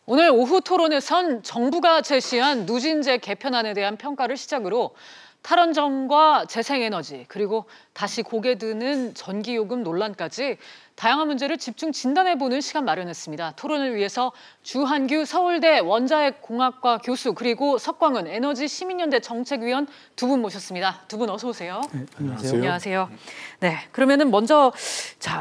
오늘 오후 토론에선 정부가 제시한 누진제 개편안에 대한 평가를 시작으로 탈원전과 재생에너지, 그리고 다시 고개 드는 전기요금 논란까지 다양한 문제를 집중 진단해보는 시간 마련했습니다. 토론을 위해서 주한규 서울대 원자핵공학과 교수, 그리고 석광은 에너지 시민연대 정책위원 두 분 모셨습니다. 두 분 어서 오세요. 네, 안녕하세요. 안녕하세요. 네, 그러면은 먼저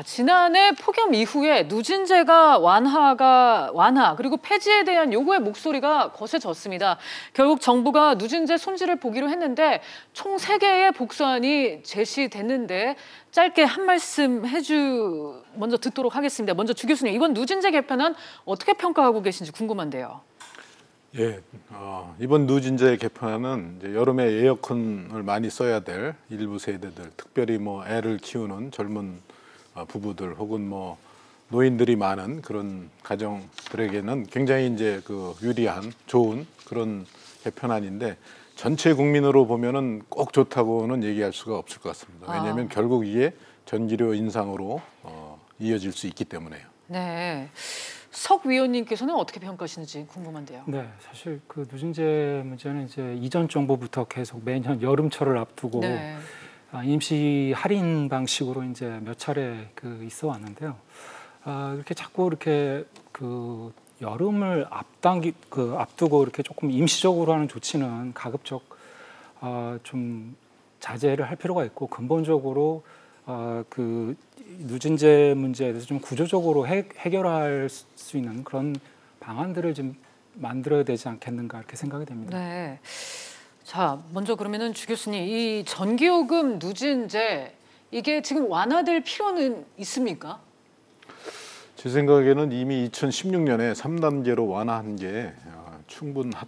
지난해 폭염 이후에 누진제가 완화 그리고 폐지에 대한 요구의 목소리가 거세졌습니다. 결국 정부가 누진제 손질을 보기로 했는데 총 3개의 복수안이 제시됐는데 짧게 한 말씀 먼저 듣도록 하겠습니다. 먼저 주 교수님, 이번 누진제 개편안 어떻게 평가하고 계신지 궁금한데요. 예, 이번 누진제 개편은 이제 여름에 에어컨을 많이 써야 될 일부 세대들, 특별히 뭐 애를 키우는 젊은 부부들 혹은 뭐 노인들이 많은 그런 가정들에게는 굉장히 이제 유리한 좋은 그런 개편안인데 전체 국민으로 보면은 꼭 좋다고는 얘기할 수가 없을 것 같습니다. 왜냐하면 결국 이게 전기료 인상으로 이어질 수 있기 때문에요. 네. 석 위원님께서는 어떻게 평가하시는지 궁금한데요. 네, 사실 그 누진제 문제는 이제 이전 정부부터 계속 매년 여름철을 앞두고 네. 임시 할인 방식으로 이제 몇 차례 있어 왔는데요. 이렇게 자꾸 이렇게 여름을 앞두고 이렇게 조금 임시적으로 하는 조치는 가급적 좀 자제를 할 필요가 있고, 근본적으로 누진제 문제에 대해서 좀 구조적으로 해결할 수 있는 그런 방안들을 좀 만들어야 되지 않겠는가 이렇게 생각이 됩니다. 네. 자, 먼저 그러면은 주 교수님, 이 전기요금 누진제 이게 지금 완화될 필요는 있습니까? 제 생각에는 이미 2016년에 3단계로 완화한 게 충분할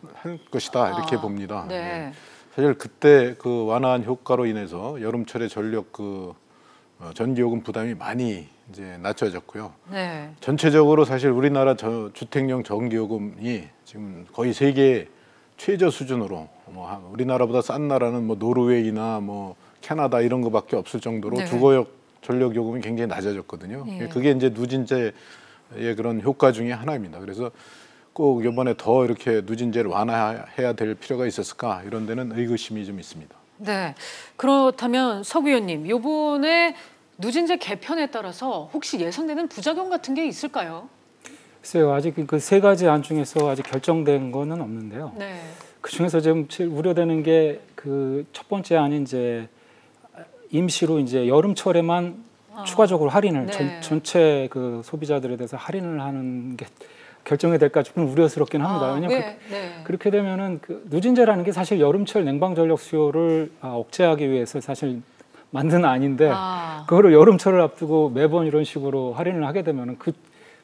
것이다 이렇게 봅니다. 네. 네. 사실 그때 그 완화한 효과로 인해서 여름철에 전력 전기요금 부담이 많이 이제 낮춰졌고요. 네. 전체적으로 사실 우리나라 주택용 전기요금이 지금 거의 세계 최저 수준으로 우리나라보다 싼 나라는 뭐 노르웨이나 뭐 캐나다 이런 거밖에 없을 정도로 네. 주거 전력 요금이 굉장히 낮아졌거든요. 네. 그게 이제 누진제의 그런 효과 중에 하나입니다. 그래서 꼭 이번에 더 이렇게 누진제를 완화해야 될 필요가 있었을까 이런 데는 의구심이 좀 있습니다. 네. 그렇다면 석 위원님, 이번에 누진제 개편에 따라서 혹시 예상되는 부작용 같은 게 있을까요? 글쎄요, 아직 그 3가지 안 중에서 아직 결정된 거는 없는데요. 네. 그 중에서 지금 제일 우려되는 게 첫 번째 안이 이제 임시로 이제 여름철에만 추가적으로 할인을 네. 전체 소비자들에 대해서 할인을 하는 게 결정이 될까 좀 우려스럽긴 합니다. 왜냐하면 그렇게 되면은 누진제라는 게 사실 여름철 냉방 전력 수요를 억제하기 위해서 사실 만든 안인데 그거를 여름철을 앞두고 매번 이런 식으로 할인을 하게 되면은 그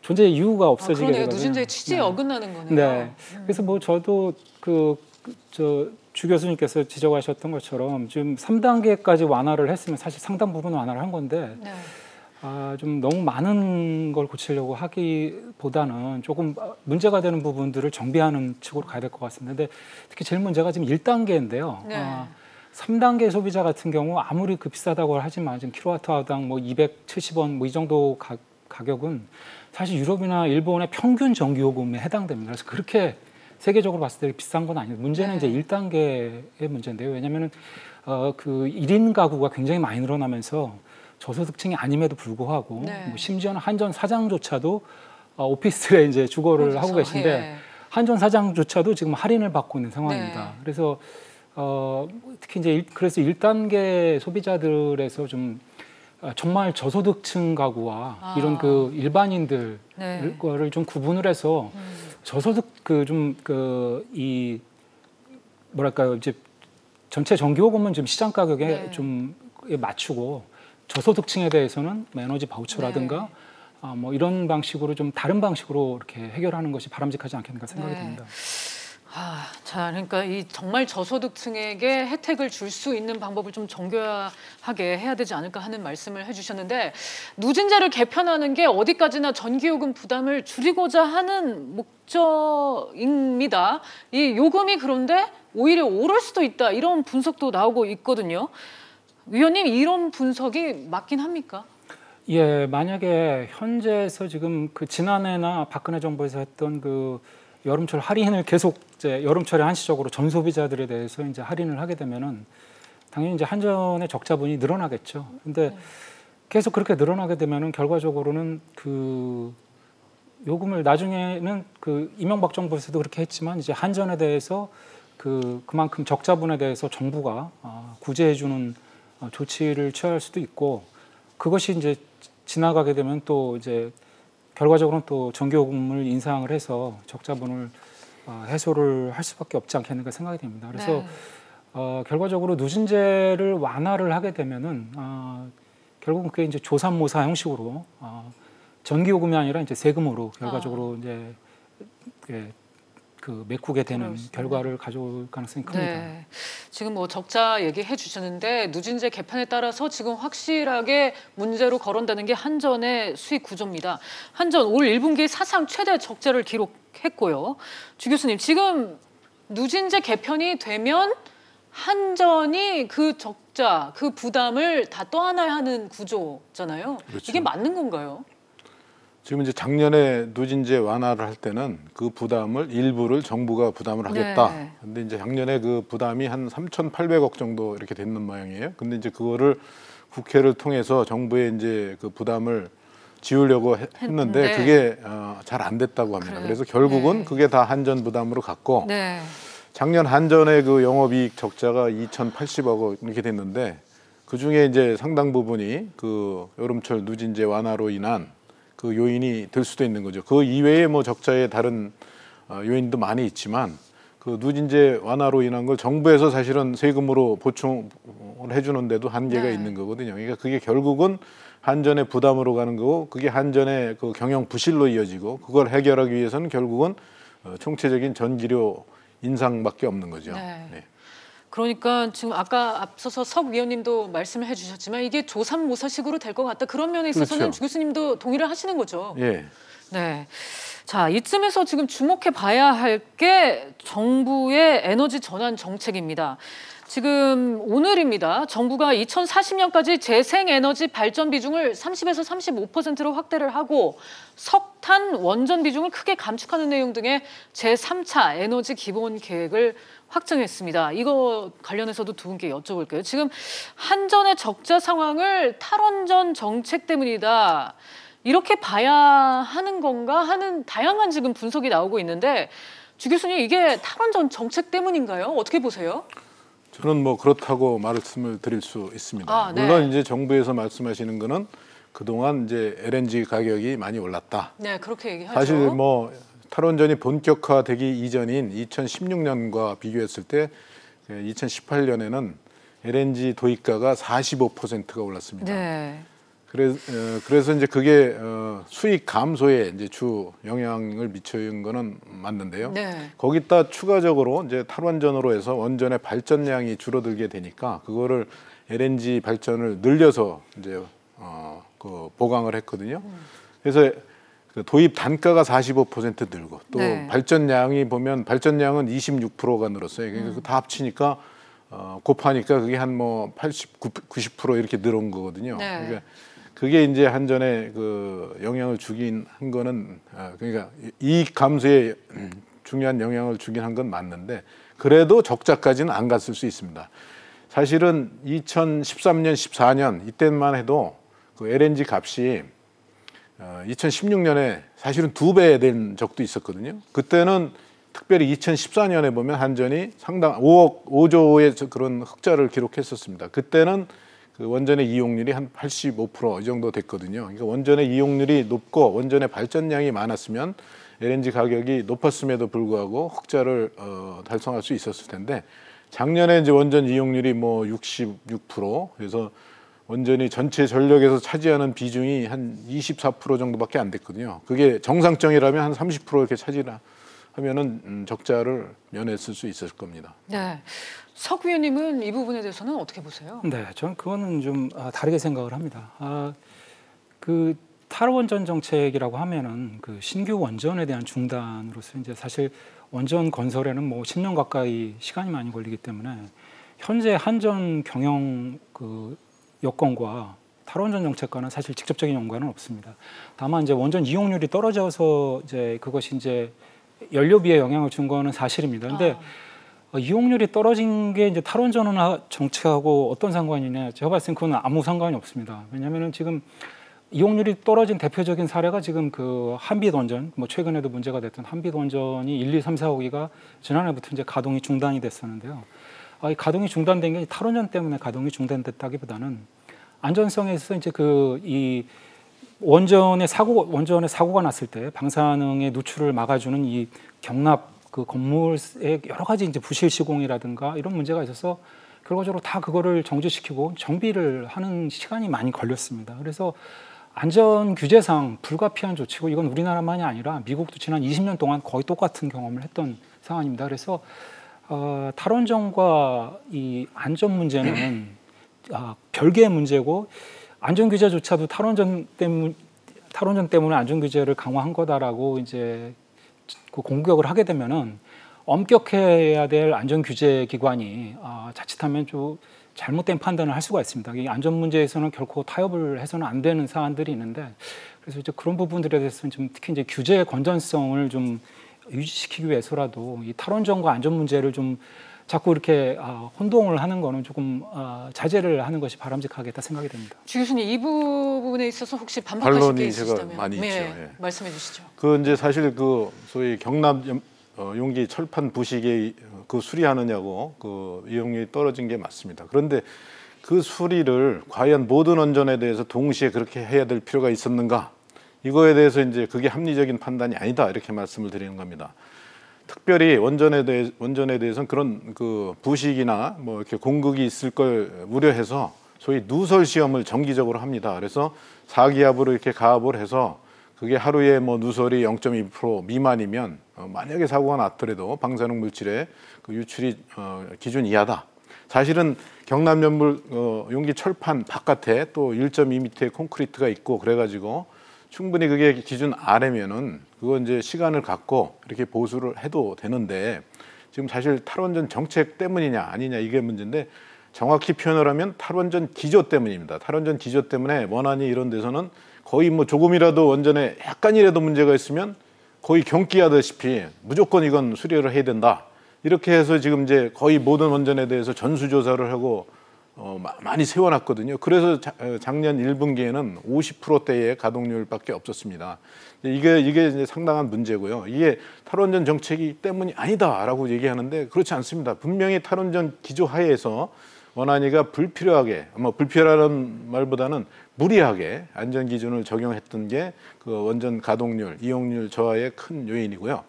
존재의 이유가 없어지게 되거든요. 그러네요. 누진제의 취지에 어긋나는 거네요. 네. 그래서 뭐 저도 주 교수님께서 지적하셨던 것처럼 지금 3단계까지 완화를 했으면 사실 상당 부분 완화를 한 건데 네. 좀 너무 많은 걸 고치려고 하기보다는 조금 문제가 되는 부분들을 정비하는 측으로 가야 될 것 같습니다. 근데 특히 제일 문제가 지금 1단계인데요. 네. 3단계 소비자 같은 경우 아무리 비싸다고 하지만 지금 킬로와트아워당 뭐 270원 뭐 이 정도 가격은 사실 유럽이나 일본의 평균 전기요금에 해당됩니다. 그래서 그렇게 세계적으로 봤을 때 비싼 건 아니에요. 문제는 이제 1단계의 문제인데요. 왜냐하면 1인 가구가 굉장히 많이 늘어나면서 저소득층이 아님에도 불구하고 뭐 심지어는 한전 사장조차도 오피스텔에 이제 주거를 하고 계신데 한전 사장조차도 지금 할인을 받고 있는 상황입니다. 그래서 특히 이제 그래서 1단계 소비자들에서 좀 정말 저소득층 가구와 이런 일반인들 거를 좀 구분을 해서 저소득 뭐랄까요, 이제 전체 전기요금은 좀 시장 가격에 좀 맞추고 저소득층에 대해서는 에너지 바우처라든가 뭐 이런 방식으로 좀 다른 방식으로 이렇게 해결하는 것이 바람직하지 않겠는가 생각이 듭니다. 자, 그러니까 이 정말 저소득층에게 혜택을 줄 수 있는 방법을 좀 정교하게 해야 되지 않을까 하는 말씀을 해주셨는데, 누진제를 개편하는 게 어디까지나 전기요금 부담을 줄이고자 하는 목적입니다. 이 요금이 그런데 오히려 오를 수도 있다, 이런 분석도 나오고 있거든요. 위원님, 이런 분석이 맞긴 합니까? 예, 만약에 현재에서 지금 그 지난해나 박근혜 정부에서 했던 그 여름철 할인을 계속 이제 여름철에 한시적으로 전 소비자들에 대해서 이제 할인을 하게 되면은 당연히 이제 한전의 적자분이 늘어나겠죠. 근데 계속 그렇게 늘어나게 되면은 결과적으로는 그 요금을 나중에는 그 이명박 정부에서도 그렇게 했지만 이제 한전에 대해서 그만큼 적자분에 대해서 정부가 구제해주는 조치를 취할 수도 있고 그것이 이제 지나가게 되면 또 이제 결과적으로는 또 전기요금을 인상을 해서 적자분을 해소를 할 수밖에 없지 않겠는가 생각이 됩니다. 그래서 네. 결과적으로 누진제를 완화를 하게 되면은 결국은 그게 이제 조삼모사 형식으로 전기요금이 아니라 이제 세금으로 결과적으로 이제 그 메꾸게 되는 결과를 가져올 가능성이 큽니다. 네. 지금 뭐 적자 얘기해 주셨는데 누진제 개편에 따라서 지금 확실하게 문제로 거론되는 게 한전의 수익 구조입니다. 한전 올 1분기 사상 최대 적자를 기록했고요. 주 교수님, 지금 누진제 개편이 되면 한전이 그 적자, 그 부담을 다 떠안아야 하는 구조잖아요. 그렇죠. 이게 맞는 건가요? 지금 이제 작년에 누진제 완화를 할 때는 그 부담을 일부를 정부가 부담을 하겠다. 네. 근데 이제 작년에 그 부담이 한 3,800억 정도 이렇게 됐는 모양이에요. 근데 이제 그거를 국회를 통해서 정부에 이제 그 부담을 지우려고 했는데 그게 잘 안 됐다고 합니다. 그래요. 그래서 결국은 네. 그게 다 한전 부담으로 갔고 네. 작년 한전의 그 영업이익 적자가 2,080억 이렇게 됐는데 그 중에 이제 상당 부분이 그 여름철 누진제 완화로 인한 그 요인이 될 수도 있는 거죠. 그 이외에 뭐 적자의 다른 요인도 많이 있지만 그 누진제 완화로 인한 걸 정부에서 사실은 세금으로 보충을 해주는데도 한계가 네. 있는 거거든요. 그러니까 그게 결국은 한전의 부담으로 가는 거고 그게 한전의 그 경영 부실로 이어지고 그걸 해결하기 위해서는 결국은 총체적인 전기료 인상밖에 없는 거죠. 네. 네. 그러니까 지금 아까 앞서서 석 위원님도 말씀을 해주셨지만 이게 조삼모사식으로 될 것 같다. 그런 면에 있어서는 그렇죠. 주 교수님도 동의를 하시는 거죠. 예. 네. 자, 이쯤에서 지금 주목해 봐야 할 게 정부의 에너지 전환 정책입니다. 지금 오늘입니다. 정부가 2040년까지 재생에너지 발전 비중을 30에서 35%로 확대를 하고 석탄 원전 비중을 크게 감축하는 내용 등의 제3차 에너지 기본 계획을 확정했습니다. 이거 관련해서도 두 분께 여쭤볼게요. 지금 한전의 적자 상황을 탈원전 정책 때문이다. 이렇게 봐야 하는 건가 하는 다양한 지금 분석이 나오고 있는데 주 교수님 이게 탈원전 정책 때문인가요? 어떻게 보세요? 저는 뭐 그렇다고 말씀을 드릴 수 있습니다. 네. 물론 이제 정부에서 말씀하시는 거는 그동안 이제 LNG 가격이 많이 올랐다. 네, 그렇게 얘기하죠. 사실 뭐 탈원전이 본격화되기 이전인 2016년과 비교했을 때 2018년에는 LNG 도입가가 45%가 올랐습니다. 네. 그래서 이제 그게 수익 감소에 이제 주 영향을 미치는 거는 맞는데요. 네. 거기다 추가적으로 이제 탈원전으로 해서 원전의 발전량이 줄어들게 되니까 그거를 LNG 발전을 늘려서 이제 그 보강을 했거든요. 그래서 그 도입 단가가 45% 늘고 또 네. 발전량이 보면 발전량은 26%가 늘었어요. 그러니까 다 합치니까 곱하니까 그게 한 뭐 80, 90% 이렇게 늘어온 거거든요. 네. 그러니까 그게 이제 한전에 그 영향을 주긴 한 거는 그러니까 이익 감소에 중요한 영향을 주긴 한 건 맞는데 그래도 적자까지는 안 갔을 수 있습니다. 사실은 2013년, 14년 이때만 해도 그 LNG 값이 2016년에 사실은 2배 된 적도 있었거든요. 그때는 특별히 2014년에 보면 한전이 상당 5조의 그런 흑자를 기록했었습니다. 그때는 그 원전의 이용률이 한 85% 이 정도 됐거든요. 그러니까 원전의 이용률이 높고 원전의 발전량이 많았으면 LNG 가격이 높았음에도 불구하고 흑자를 달성할 수 있었을 텐데 작년에 이제 원전 이용률이 뭐 66% 그래서 원전이 전체 전력에서 차지하는 비중이 한 24% 정도밖에 안 됐거든요. 그게 정상적이라면 한 30% 이렇게 차지하면은 적자를 면했을 수 있을 겁니다. 네. 석 위원님은 이 부분에 대해서는 어떻게 보세요? 네, 저는 그거는 좀 다르게 생각을 합니다. 그 탈원전 정책이라고 하면은 그 신규 원전에 대한 중단으로서 이제 사실 원전 건설에는 뭐 10년 가까이 시간이 많이 걸리기 때문에 현재 한전 경영 그 여건과 탈원전 정책과는 사실 직접적인 연관은 없습니다. 다만 이제 원전 이용률이 떨어져서 이제 그것이 이제 연료비에 영향을 준 거는 사실입니다. 근데 이용률이 떨어진 게 이제 탈원전 정책하고 어떤 상관이냐? 제가 봤을 땐 그건 아무 상관이 없습니다. 왜냐하면은 지금 이용률이 떨어진 대표적인 사례가 지금 그 한빛 원전, 뭐 최근에도 문제가 됐던 한빛 원전이 1, 2, 3, 4호기가 지난해부터 이제 가동이 중단이 됐었는데요. 이 가동이 중단된 게 탈원전 때문에 가동이 중단됐다기보다는 안전성에 있어서 이제 이 원전에 사고가 났을 때 방사능의 노출을 막아주는 이 경납 그 건물의 여러 가지 이제 부실 시공이라든가 이런 문제가 있어서 결과적으로 다 그거를 정지시키고 정비를 하는 시간이 많이 걸렸습니다. 그래서 안전 규제상 불가피한 조치고 이건 우리나라만이 아니라 미국도 지난 20년 동안 거의 똑같은 경험을 했던 상황입니다. 그래서 탈원전과 이 안전 문제는 별개의 문제고 안전 규제조차도 탈원전 때문에 안전 규제를 강화한 거다라고 이제 그 공격을 하게 되면은 엄격해야 될 안전 규제 기관이 자칫하면 좀 잘못된 판단을 할 수가 있습니다. 이 안전 문제에서는 결코 타협을 해서는 안 되는 사안들이 있는데 그래서 이제 그런 부분들에 대해서는 좀 특히 이제 규제의 건전성을 좀 유지시키기 위해서라도 이 탈원전과 안전 문제를 좀 자꾸 이렇게 혼동을 하는 거는 조금 자제를 하는 것이 바람직하겠다 생각이 됩니다. 주 교수님 이 부분에 있어서 혹시 반박하실 게 있으시다면 제가 많이 있죠. 예. 말씀해 주시죠. 그 이제 사실 그 소위 경납 용기 철판 부식에 그 수리하느냐고 그 이용률이 떨어진 게 맞습니다. 그런데 그 수리를 과연 모든 원전에 대해서 동시에 그렇게 해야 될 필요가 있었는가? 이거에 대해서 이제 그게 합리적인 판단이 아니다 이렇게 말씀을 드리는 겁니다. 특별히 원전에 대해서는 그런 그 부식이나 뭐 이렇게 공극이 있을 걸 우려해서 소위 누설 시험을 정기적으로 합니다. 그래서 4기압으로 이렇게 가압을 해서 그게 하루에 뭐 누설이 0.2% 미만이면 만약에 사고가 났더라도 방사능 물질의 그 유출이 기준 이하다. 사실은 경납연물 용기 철판 바깥에 또 1.2m의 콘크리트가 있고 그래가지고 충분히 그게 기준 아래면은 그거 이제 시간을 갖고 이렇게 보수를 해도 되는데 지금 사실 탈원전 정책 때문이냐 아니냐 이게 문제인데 정확히 표현을 하면 탈원전 기조 때문입니다. 탈원전 기조 때문에 원안이 이런 데서는 거의 뭐 조금이라도 원전에 약간이라도 문제가 있으면 거의 경기하다시피 무조건 이건 수리를 해야 된다. 이렇게 해서 지금 이제 거의 모든 원전에 대해서 전수조사를 하고 많이 세워놨거든요. 그래서 작년 1분기에는 50%대의 가동률밖에 없었습니다. 이게 이제 상당한 문제고요. 이게 탈원전 정책이 때문이 아니다라고 얘기하는데 그렇지 않습니다. 분명히 탈원전 기조 하에서 원안위가 불필요하게, 불필요하다는 말보다는 무리하게 안전 기준을 적용했던 게 그 원전 가동률, 이용률 저하의 큰 요인이고요.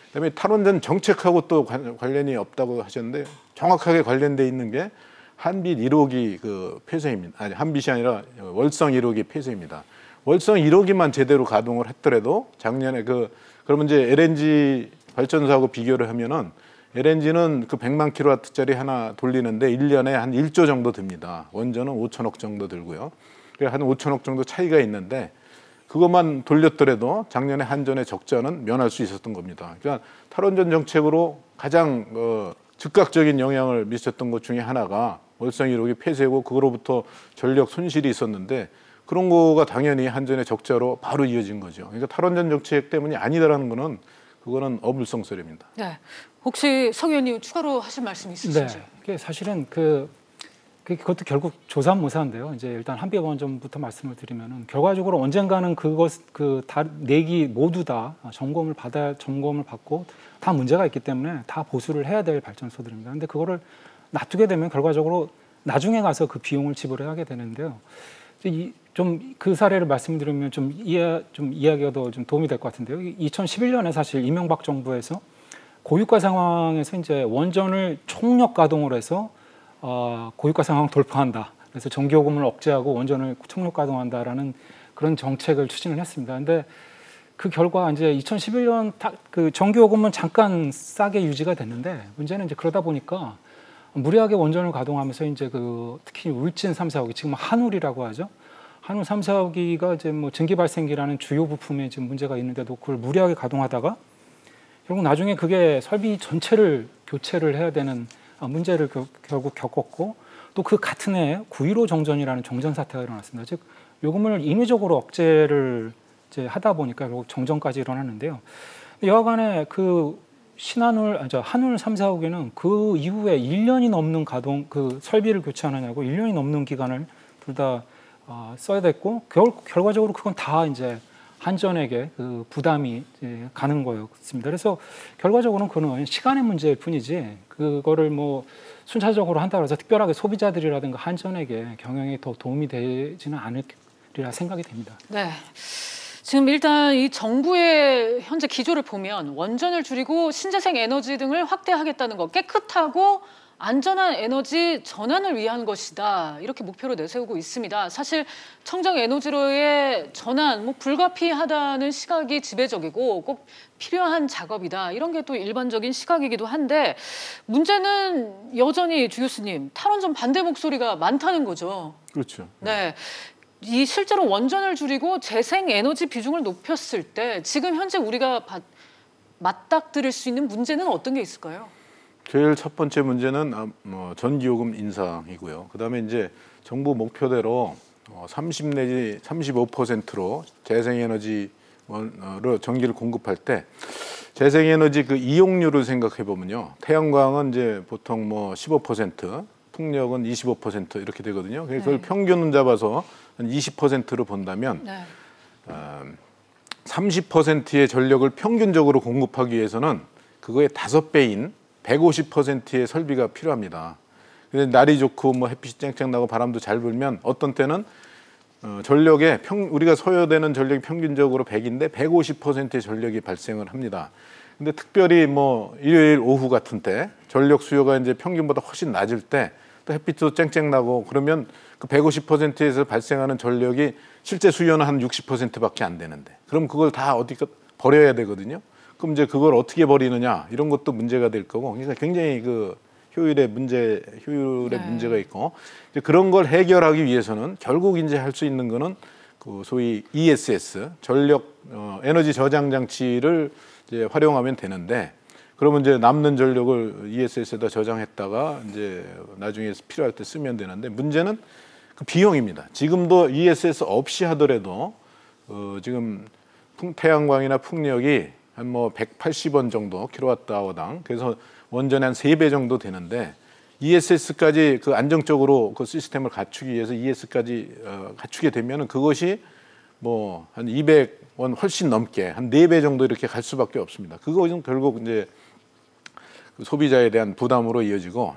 그다음에 탈원전 정책하고 또 관련이 없다고 하셨는데 정확하게 관련돼 있는 게 한빛 1호기 그 폐쇄입니다. 아니 한빛이 아니라 월성 1호기 폐쇄입니다. 월성 1호기만 제대로 가동을 했더라도 작년에 그러면 이제 LNG 발전소하고 비교를 하면은 LNG는 그 100만 킬로와트짜리 하나 돌리는데 1년에 한 1조 정도 듭니다. 원전은 5천억 정도 들고요. 한 5천억 정도 차이가 있는데 그것만 돌렸더라도 작년에 한전의 적자는 면할 수 있었던 겁니다. 그러니까 탈원전 정책으로 가장 즉각적인 영향을 미쳤던 것 중에 하나가 월성 1호기 폐쇄고 그거로부터 전력 손실이 있었는데 그런 거가 당연히 한전의 적자로 바로 이어진 거죠. 그러니까 탈원전 정책 때문이 아니다라는 거는 그거는 어불성설입니다. 네. 혹시 성 의원님 추가로 하실 말씀 있으신지? 네. 그게 사실은 그것도 결국 조삼모사인데요. 이제 일단 한빛 원전부터 말씀을 드리면은 결과적으로 언젠가는 다 내기 모두 다 점검을 받고 다 문제가 있기 때문에 다 보수를 해야 될 발전소들입니다. 근데 그거를 놔두게 되면 결과적으로 나중에 가서 그 비용을 지불하게 되는데요. 좀 그 사례를 말씀드리면 좀 이야기가 더 좀 도움이 될 것 같은데요. 2011년에 사실 이명박 정부에서 고유가 상황에서 이제 원전을 총력 가동을 해서 고유가 상황 돌파한다. 그래서 전기요금을 억제하고 원전을 총력 가동한다라는 그런 정책을 추진을 했습니다. 근데 그 결과 이제 2011년 그 전기요금은 잠깐 싸게 유지가 됐는데 문제는 이제 그러다 보니까 무리하게 원전을 가동하면서 이제 특히 울진 3, 4호기 지금 한울이라고 하죠. 한울 3, 4호기가 이제 뭐 증기 발생기라는 주요 부품에 지금 문제가 있는데도 그걸 무리하게 가동하다가 결국 나중에 그게 설비 전체를 교체를 해야 되는 문제를 결국 겪었고 또 그 같은 해에 9.15 정전이라는 정전 사태가 일어났습니다. 즉 요금을 인위적으로 억제를 이제 하다 보니까 결국 정전까지 일어났는데요. 여하간에 그 한울 3, 4호기는 그 이후에 1년이 넘는 그 설비를 교체하느냐고 1년이 넘는 기간을 둘 다 써야 됐고 결과적으로 그건 다 이제 한전에게 그 부담이 이제 가는 거였습니다. 그래서 결과적으로는 그는 시간의 문제일 뿐이지 그거를 뭐 순차적으로 한다고 해서 특별하게 소비자들이라든가 한전에게 경영에 더 도움이 되지는 않으리라 생각이 됩니다. 네. 지금 일단 이 정부의 현재 기조를 보면 원전을 줄이고 신재생 에너지 등을 확대하겠다는 것, 깨끗하고 안전한 에너지 전환을 위한 것이다. 이렇게 목표로 내세우고 있습니다. 사실 청정 에너지로의 전환, 불가피하다는 시각이 지배적이고 꼭 필요한 작업이다. 이런 게 또 일반적인 시각이기도 한데 문제는 여전히 주 교수님, 탈원전 반대 목소리가 많다는 거죠. 그렇죠. 네. 이 실제로 원전을 줄이고 재생 에너지 비중을 높였을 때 지금 현재 우리가 맞닥뜨릴 수 있는 문제는 어떤 게 있을까요? 제일 첫 번째 문제는 전기요금 인상이고요. 그다음에 이제 정부 목표대로 30 내지 35%로 재생에너지로 전기를 공급할 때 재생에너지 그 이용률을 생각해 보면요. 태양광은 이제 보통 15%, 풍력은 25% 이렇게 되거든요. 그래서 그걸 평균 잡아서 한 20%로 본다면 30%의 전력을 평균적으로 공급하기 위해서는 그거의 5배인 150%의 설비가 필요합니다. 근데 날이 좋고 햇빛이 쨍쨍 나고 바람도 잘 불면 어떤 때는 전력의 우리가 소요되는 전력이 평균적으로 100인데 150%의 전력이 발생을 합니다. 근데 특별히 일요일 오후 같은 때 전력 수요가 이제 평균보다 훨씬 낮을 때 또 햇빛도 쨍쨍 나고 그러면 그 150%에서 발생하는 전력이 실제 수요는 한 60%밖에 안 되는데 그럼 그걸 다 어디가 버려야 되거든요. 그럼 이제 그걸 어떻게 버리느냐 이런 것도 문제가 될 거고 그러니까 굉장히 그 효율에 문제가 있고 이제 그런 걸 해결하기 위해서는 결국 이제 할 수 있는 거는 그 소위 ESS 전력 에너지 저장 장치를 이제 활용하면 되는데 그러면 이제 남는 전력을 ESS에다 저장했다가 이제 나중에 필요할 때 쓰면 되는데 문제는 그 비용입니다. 지금도 ESS 없이 하더라도 지금 태양광이나 풍력이 한 180원 정도 킬로와트아워당 그래서 원전의 한 3배 정도 되는데 ESS까지 그 안정적으로 그 시스템을 갖추기 위해서 ES까지 갖추게 되면은 그것이 한 200원 훨씬 넘게 한 4배 정도 이렇게 갈 수밖에 없습니다. 그것은 결국 이제 소비자에 대한 부담으로 이어지고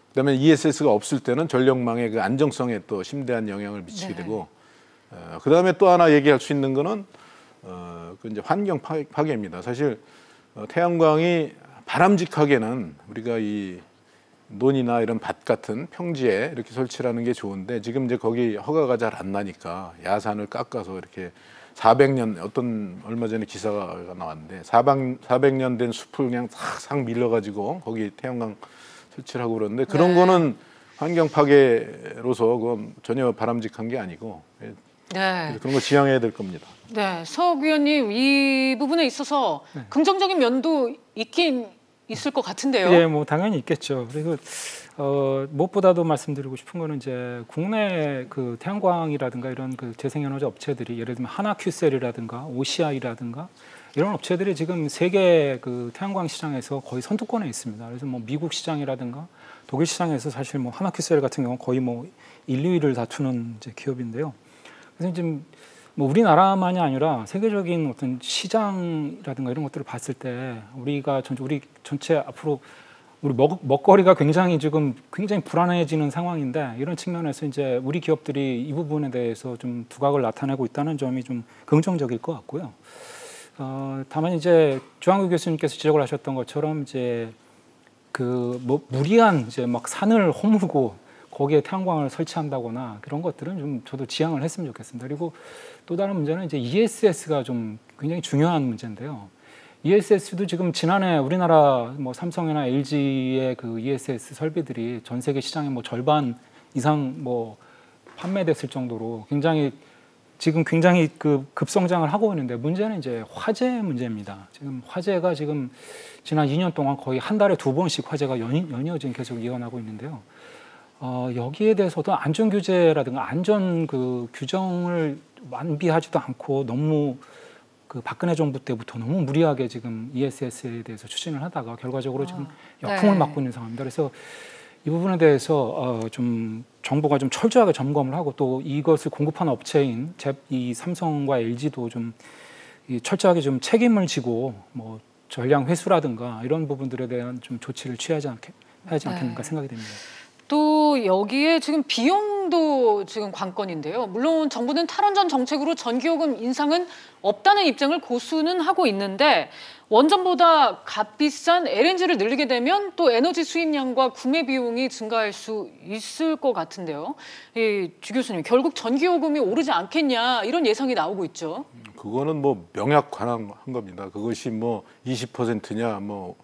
그다음에 ESS가 없을 때는 전력망의 그 안정성에 또 심대한 영향을 미치게 되고 그다음에 또 하나 얘기할 수 있는 거는 그 이제 환경 파괴입니다. 사실 태양광이 바람직하게는 우리가 이 논이나 이런 밭 같은 평지에 이렇게 설치하는 게 좋은데 지금 이제 거기 허가가 잘 안 나니까 야산을 깎아서 이렇게 400년 얼마 전에 기사가 나왔는데 400년 된 숲을 그냥 싹 밀려가지고 거기 태양광 설치를 하고 그러는데 그런 거는 환경 파괴로서 그건 전혀 바람직한 게 아니고 그런 거 지양해야 될 겁니다. 네, 석 위원님 이 부분에 있어서 긍정적인 면도 있긴 있을 것 같은데요. 예, 당연히 있겠죠. 그리고 무엇보다도 말씀드리고 싶은 거는 이제 국내 그 태양광이라든가 이런 그 재생에너지 업체들이 예를 들면 하나큐셀이라든가 OCI라든가 이런 업체들이 지금 세계 그 태양광 시장에서 거의 선두권에 있습니다. 그래서 미국 시장이라든가 독일 시장에서 사실 하나큐셀 같은 경우 거의 1, 2위를 다투는 이제 기업인데요. 그래서 지금 우리나라만이 아니라 세계적인 어떤 시장이라든가 이런 것들을 봤을 때 우리 전체 앞으로 우리 먹거리가 굉장히 불안해지는 상황인데 이런 측면에서 이제 우리 기업들이 이 부분에 대해서 좀 두각을 나타내고 있다는 점이 좀 긍정적일 것 같고요. 다만 이제 주한규 교수님께서 지적을 하셨던 것처럼 이제 무리한 이제 산을 허물고 거기에 태양광을 설치한다거나 그런 것들은 좀 저도 지양을 했으면 좋겠습니다. 그리고 또 다른 문제는 이제 ESS가 좀 굉장히 중요한 문제인데요. ESS도 지금 지난해 우리나라 삼성이나 LG의 그 ESS 설비들이 전 세계 시장의 절반 이상 판매됐을 정도로 굉장히 그 급성장을 하고 있는데 문제는 이제 화재 문제입니다. 지금 화재가 지난 2년 동안 거의 한 달에 2번씩 화재가 연이어진 계속 이어나고 있는데요. 여기에 대해서도 안전 규제라든가 안전 그 규정을 완비하지도 않고 너무 그 박근혜 정부 때부터 너무 무리하게 지금 ESS에 대해서 추진을 하다가 결과적으로 지금 역풍을 네. 맞고 있는 상황입니다. 그래서 이 부분에 대해서 좀 정부가 좀 철저하게 점검을 하고 또 이것을 공급한 업체인 이 삼성과 LG도 좀 철저하게 좀 책임을 지고 뭐 전량 회수라든가 이런 부분들에 대한 좀 조치를 취하지 않겠는가 생각이 됩니다. 또 여기에 지금 비용도 지금 관건인데요. 물론 정부는 탈원전 정책으로 전기요금 인상은 없다는 입장을 고수는 하고 있는데 원전보다 값비싼 LNG를 늘리게 되면 또 에너지 수입량과 구매 비용이 증가할 수 있을 것 같은데요. 주 교수님, 결국 전기요금이 오르지 않겠냐 이런 예상이 나오고 있죠. 그거는 뭐 명약관한 겁니다. 그것이 뭐 20%냐 뭐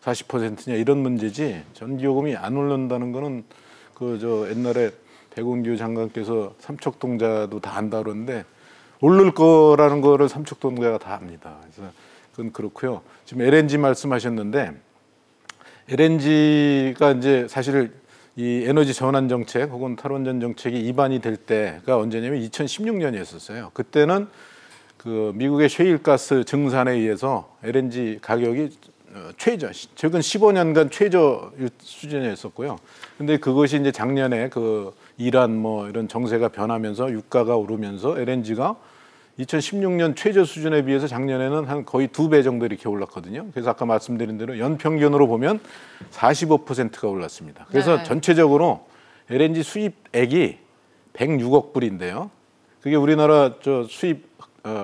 40%냐 이런 문제지 전기요금이 안 오른다는 거는 저 옛날에 백운규 장관께서 삼척동자도 다 안다 그러는데 오를 거라는 거를 삼척동자가 다 압니다. 그래서 그건 그렇고요. 지금 LNG 말씀하셨는데 LNG가 이제 사실 이 에너지 전환 정책 혹은 탈원전 정책이 입안이 될 때가 언제냐면 2016년이었었어요. 그때는 그 미국의 셰일가스 증산에 의해서 LNG 가격이 최저, 최근 15년간 최저 수준이었었고요. 근데 그것이 이제 작년에 그 이란 뭐 이런 정세가 변하면서 유가가 오르면서 LNG가 2016년 최저 수준에 비해서 작년에는 한 거의 2배 정도 이렇게 올랐거든요. 그래서 아까 말씀드린 대로 연평균으로 보면 45%가 올랐습니다. 그래서 네. 전체적으로 LNG 수입액이 106억 불인데요. 그게 우리나라 수입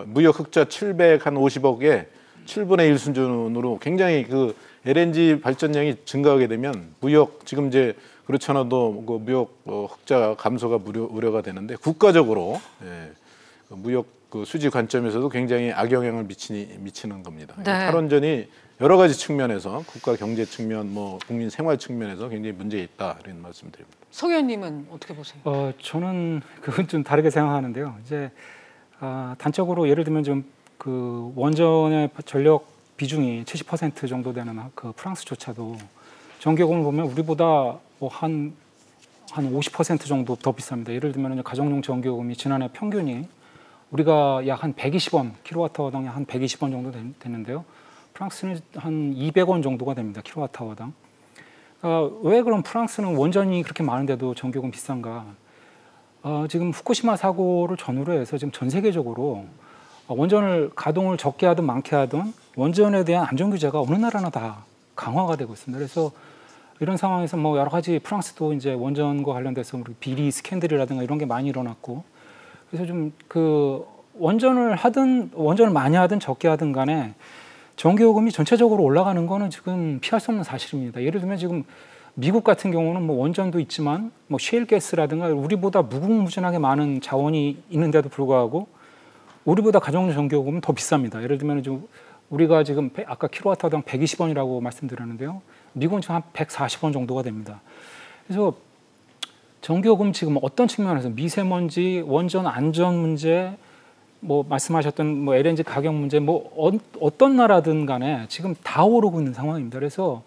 무역 흑자 750억에 7분의 1 수준으로 굉장히 그 LNG 발전량이 증가하게 되면 무역 지금 이제 그렇지 않아도 그 무역 흑자 감소가 우려가 되는데 국가적으로 그 무역 그 수지 관점에서도 굉장히 악영향을 미치는 겁니다. 네. 탈원전이 여러 가지 측면에서 국가 경제 측면, 뭐 국민 생활 측면에서 굉장히 문제 있다 이런 말씀드립니다. 석 의원님은 어떻게 보세요? 저는 그건 좀 다르게 생각하는데요. 이제 단적으로 예를 들면 좀 그 원전의 전력 비중이 70% 정도 되는 그 프랑스조차도 전기요금을 보면 우리보다 뭐 한 50% 정도 더 비쌉니다. 예를 들면 가정용 전기요금이 지난해 평균이 우리가 약 한 120원, 킬로와트아워당 한 120원 정도 되는데요. 프랑스는 한 200원 정도가 됩니다. 킬로와트아워당. 왜 그럼 프랑스는 원전이 그렇게 많은데도 전기요금 비싼가? 지금 후쿠시마 사고를 전후로 해서 지금 전 세계적으로 원전을 가동을 적게 하든 많게 하든 원전에 대한 안전 규제가 어느 나라나 다 강화가 되고 있습니다. 그래서 이런 상황에서 뭐 여러 가지 프랑스도 이제 원전과 관련돼서 우리 비리 스캔들이라든가 이런 게 많이 일어났고 그래서 좀 그 원전을 많이 하든 적게 하든 간에 전기요금이 전체적으로 올라가는 거는 지금 피할 수 없는 사실입니다. 예를 들면 지금 미국 같은 경우는 뭐 원전도 있지만 뭐 셰일가스라든가 우리보다 무궁무진하게 많은 자원이 있는데도 불구하고 우리보다 가정용 전기요금은 더 비쌉니다. 예를 들면 좀 우리가 지금 아까 킬로와트당 120원이라고 말씀드렸는데요. 미국은 지금 한 140원 정도가 됩니다. 그래서 전기요금 지금 어떤 측면에서 미세먼지, 원전 안전 문제, 뭐 말씀하셨던 뭐 LNG 가격 문제, 뭐 어떤 나라든 간에 지금 다 오르고 있는 상황입니다. 그래서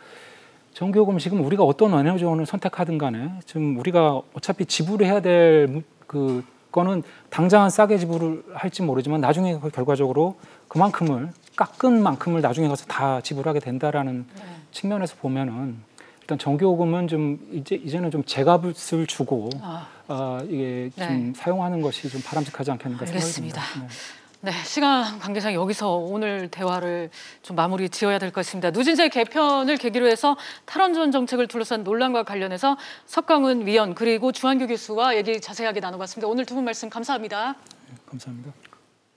전기요금 지금 우리가 어떤 에너지원을 선택하든 간에 지금 우리가 어차피 지불해야 될 그거는 당장은 싸게 지불을 할지 모르지만 나중에 결과적으로 그만큼을 깎은 만큼을 나중에 가서 다 지불하게 된다라는 측면에서 보면은 일단 전기요금은 좀 이제는 좀 제값을 주고 이게 좀 사용하는 것이 좀 바람직하지 않겠는가 생각이 듭니다. 네, 시간 관계상 여기서 오늘 대화를 좀 마무리 지어야 될 것 같습니다. 누진제 개편을 계기로 해서 탈원전 정책을 둘러싼 논란과 관련해서 석강훈 위원 그리고 주한규 교수와 얘기 자세하게 나눠봤습니다. 오늘 두 분 말씀 감사합니다. 감사합니다.